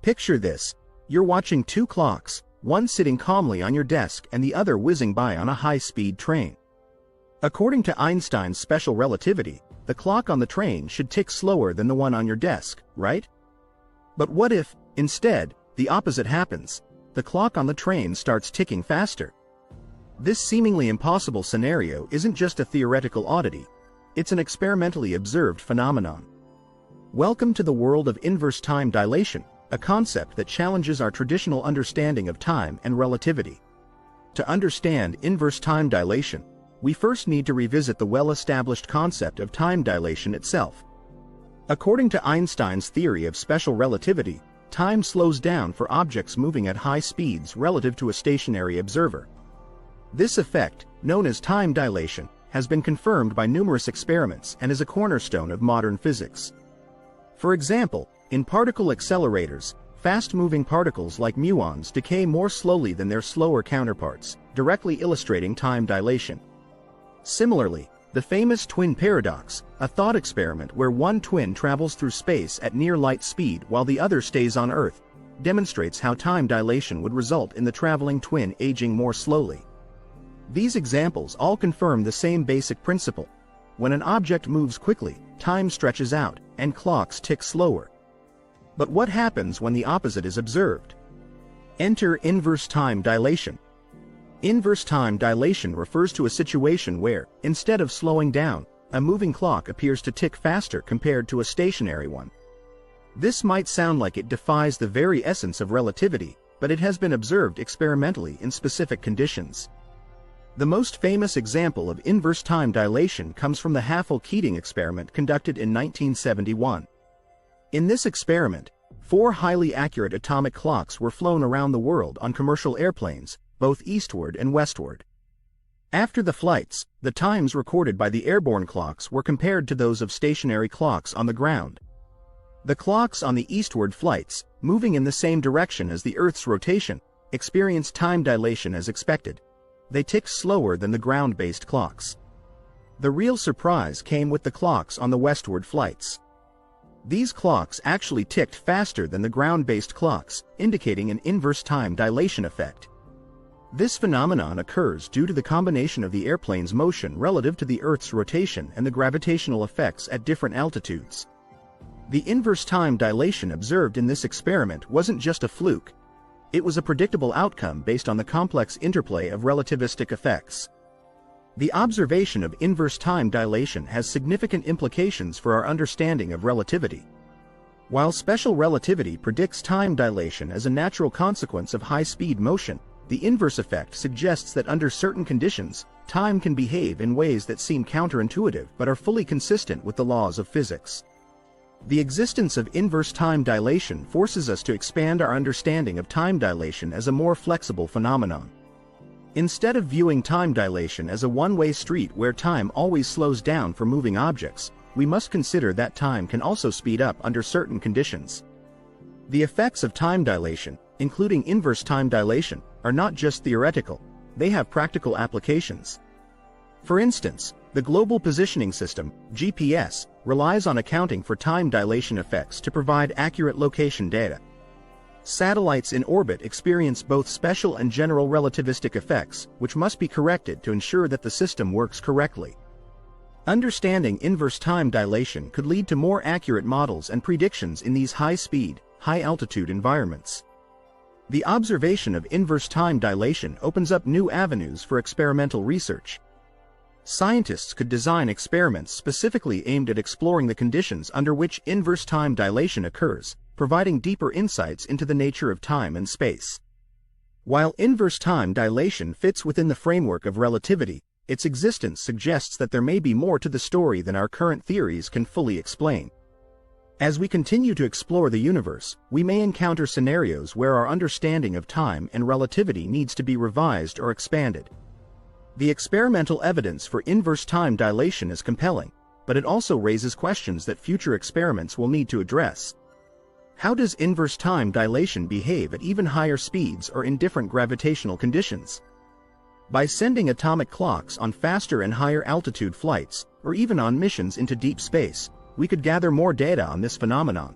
Picture this: you're watching two clocks, one sitting calmly on your desk and the other whizzing by on a high-speed train. According to Einstein's special relativity, the clock on the train should tick slower than the one on your desk, right? But what if, instead, the opposite happens? The clock on the train starts ticking faster. This seemingly impossible scenario isn't just a theoretical oddity, it's an experimentally observed phenomenon. Welcome to the world of inverse time dilation, a concept that challenges our traditional understanding of time and relativity. To understand inverse time dilation, we first need to revisit the well-established concept of time dilation itself. According to Einstein's theory of special relativity, time slows down for objects moving at high speeds relative to a stationary observer. This effect, known as time dilation, has been confirmed by numerous experiments and is a cornerstone of modern physics. For example, in particle accelerators, fast-moving particles like muons decay more slowly than their slower counterparts, directly illustrating time dilation. Similarly, the famous twin paradox, a thought experiment where one twin travels through space at near light speed while the other stays on Earth, demonstrates how time dilation would result in the traveling twin aging more slowly. These examples all confirm the same basic principle. When an object moves quickly, time stretches out, and clocks tick slower. But what happens when the opposite is observed? Enter inverse time dilation. Inverse time dilation refers to a situation where, instead of slowing down, a moving clock appears to tick faster compared to a stationary one. This might sound like it defies the very essence of relativity, but it has been observed experimentally in specific conditions. The most famous example of inverse time dilation comes from the Haffel-Keating experiment conducted in 1971. In this experiment, 4 highly accurate atomic clocks were flown around the world on commercial airplanes, both eastward and westward. After the flights, the times recorded by the airborne clocks were compared to those of stationary clocks on the ground. The clocks on the eastward flights, moving in the same direction as the Earth's rotation, experienced time dilation as expected. They ticked slower than the ground-based clocks. The real surprise came with the clocks on the westward flights. These clocks actually ticked faster than the ground-based clocks, indicating an inverse time dilation effect. This phenomenon occurs due to the combination of the airplane's motion relative to the Earth's rotation and the gravitational effects at different altitudes. The inverse time dilation observed in this experiment wasn't just a fluke. It was a predictable outcome based on the complex interplay of relativistic effects. The observation of inverse time dilation has significant implications for our understanding of relativity. While special relativity predicts time dilation as a natural consequence of high-speed motion, the inverse effect suggests that under certain conditions, time can behave in ways that seem counterintuitive but are fully consistent with the laws of physics. The existence of inverse time dilation forces us to expand our understanding of time dilation as a more flexible phenomenon. Instead of viewing time dilation as a one-way street where time always slows down for moving objects, we must consider that time can also speed up under certain conditions. The effects of time dilation, including inverse time dilation, are not just theoretical, they have practical applications. For instance, the Global Positioning System, GPS, relies on accounting for time dilation effects to provide accurate location data. Satellites in orbit experience both special and general relativistic effects, which must be corrected to ensure that the system works correctly. Understanding inverse time dilation could lead to more accurate models and predictions in these high-speed, high-altitude environments. The observation of inverse time dilation opens up new avenues for experimental research. Scientists could design experiments specifically aimed at exploring the conditions under which inverse time dilation occurs, providing deeper insights into the nature of time and space. While inverse time dilation fits within the framework of relativity, its existence suggests that there may be more to the story than our current theories can fully explain. As we continue to explore the universe, we may encounter scenarios where our understanding of time and relativity needs to be revised or expanded. The experimental evidence for inverse time dilation is compelling, but it also raises questions that future experiments will need to address. How does inverse time dilation behave at even higher speeds or in different gravitational conditions? By sending atomic clocks on faster and higher altitude flights, or even on missions into deep space, we could gather more data on this phenomenon.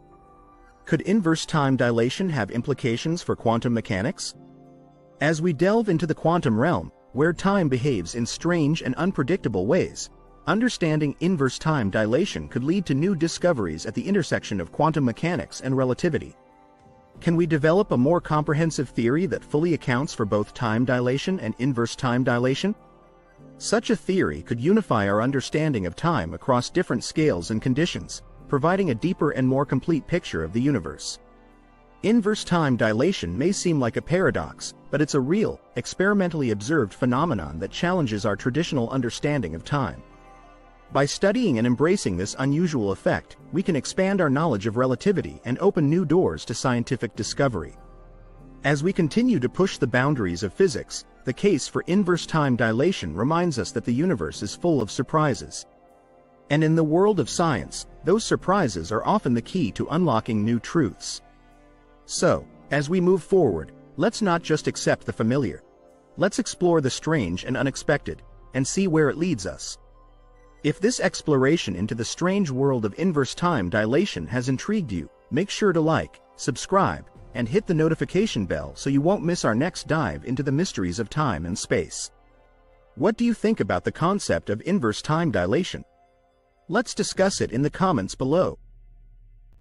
Could inverse time dilation have implications for quantum mechanics? As we delve into the quantum realm, where time behaves in strange and unpredictable ways, understanding inverse time dilation could lead to new discoveries at the intersection of quantum mechanics and relativity. Can we develop a more comprehensive theory that fully accounts for both time dilation and inverse time dilation? Such a theory could unify our understanding of time across different scales and conditions, providing a deeper and more complete picture of the universe. Inverse time dilation may seem like a paradox, but it's a real, experimentally observed phenomenon that challenges our traditional understanding of time. By studying and embracing this unusual effect, we can expand our knowledge of relativity and open new doors to scientific discovery. As we continue to push the boundaries of physics, the case for inverse time dilation reminds us that the universe is full of surprises. And in the world of science, those surprises are often the key to unlocking new truths. So, as we move forward, let's not just accept the familiar. Let's explore the strange and unexpected, and see where it leads us. If this exploration into the strange world of inverse time dilation has intrigued you, make sure to like, subscribe, and hit the notification bell so you won't miss our next dive into the mysteries of time and space. What do you think about the concept of inverse time dilation? Let's discuss it in the comments below.